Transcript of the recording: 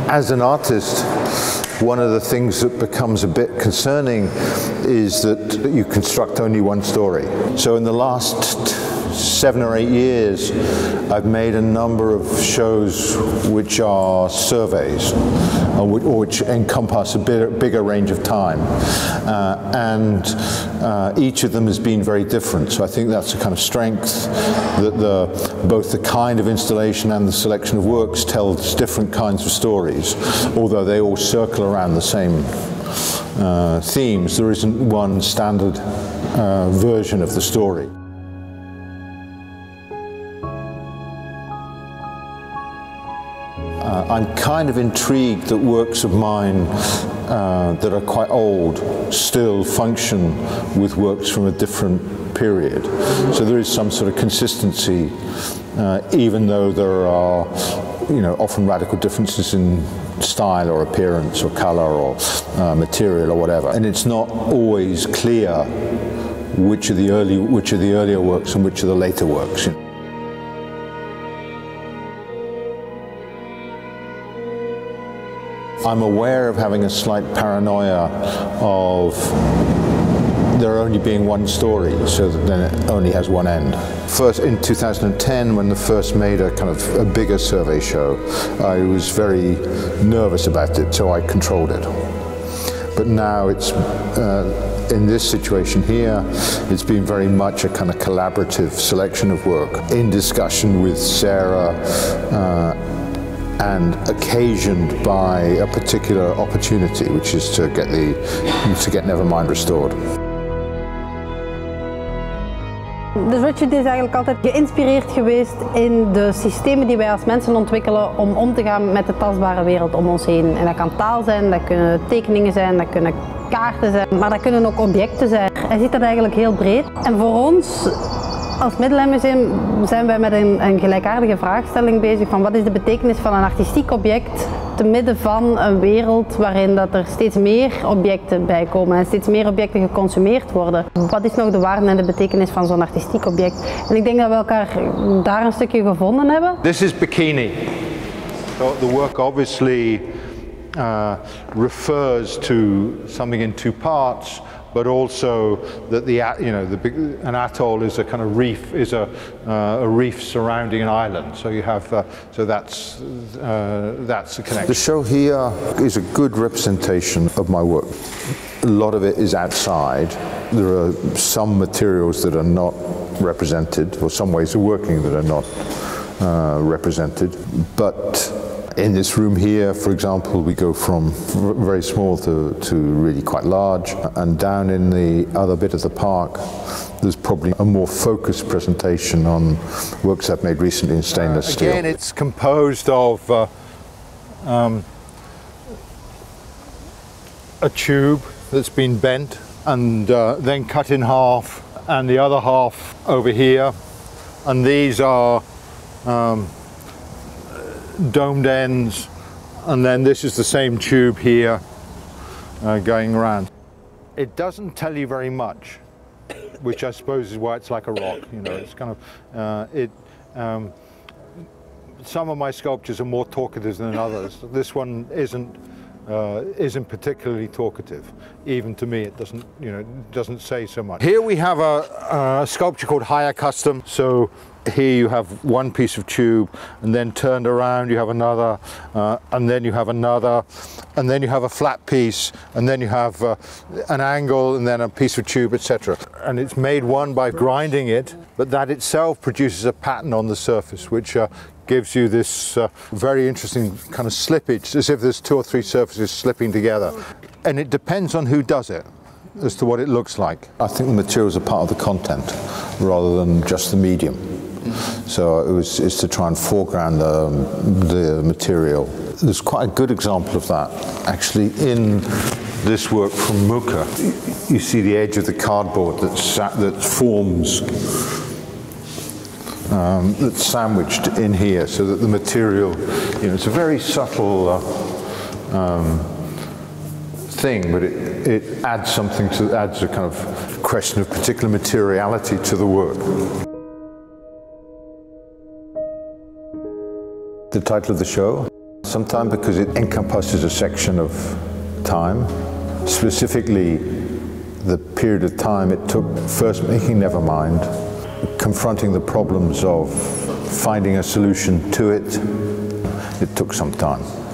As an artist, one of the things that becomes a bit concerning is that you construct only one story. So in the last 7 or 8 years, I've made a number of shows which are surveys, or which encompass a bigger range of time. And each of them has been very different. So I think that's a kind of strength, that both the kind of installation and the selection of works tells different kinds of stories, although they all circle around the same themes. There isn't one standard version of the story. I'm kind of intrigued that works of mine that are quite old still function with works from a different period. So there is some sort of consistency, even though there are, often radical differences in style or appearance or color or material or whatever. And it's not always clear which are the earlier works and which are the later works. I'm aware of having a slight paranoia of there only being one story, so that then it only has one end. First, in 2010, when I first made a kind of a bigger survey show, I was very nervous about it, so I controlled it. But now it's, in this situation here, it's been very much a kind of collaborative selection of work in discussion with Sarah, and occasioned by a particular opportunity, which is to get Nevermind restored. Dus Richard is eigenlijk altijd geïnspireerd geweest in de systemen die wij als mensen ontwikkelen om te gaan met de tastbare wereld om ons heen. En dat kan taal zijn, dat kunnen tekeningen zijn, dat kunnen kaarten zijn, maar dat kunnen ook objecten zijn. Hij ziet dat eigenlijk heel breed. En voor ons als Middelheimmuseum zijn wij met een gelijkaardige vraagstelling bezig van wat is de betekenis van een artistiek object te midden van een wereld waarin dat er steeds meer objecten bij komen en steeds meer objecten geconsumeerd worden. Wat is nog de waarde en de betekenis van zo'n artistiek object? En ik denk dat we elkaar daar een stukje gevonden hebben. This is Bikini. The work obviously refers to something in two parts, but also that an atoll is a kind of reef, is a reef surrounding an island. So you have, so that's the connection. The show here is a good representation of my work. A lot of it is outside. There are some materials that are not represented, or some ways of working that are not represented, but in this room here, for example, we go from very small to really quite large, and down in the other bit of the park there's probably a more focused presentation on works I've made recently in stainless steel. Again, it's composed of a tube that's been bent and then cut in half, and the other half over here, and these are domed ends, and then this is the same tube here going around. It doesn't tell you very much, which I suppose is why it's like a rock. It's kind of some of my sculptures are more talkative than others. This one isn't particularly talkative. Even to me, it doesn't say so much. Here we have a sculpture called Higher Custom. So here you have one piece of tube, and then turned around you have another, and then you have another, and then you have a flat piece, and then you have an angle, and then a piece of tube, etc. And it's made one by grinding it, but that itself produces a pattern on the surface, which gives you this very interesting kind of slippage, as if there's 2 or 3 surfaces slipping together. And it depends on who does it as to what it looks like. I think the materials are part of the content rather than just the medium. So it's to try and foreground the material. There's quite a good example of that actually in this work from Mucha. You see the edge of the cardboard that forms, that's sandwiched in here, so that the material, it's a very subtle thing, but it adds something adds a kind of question of particular materiality to the work. The title of the show, some time because it encompasses a section of time, specifically the period of time it took first making Nevermind, confronting the problems of finding a solution to it. It took some time.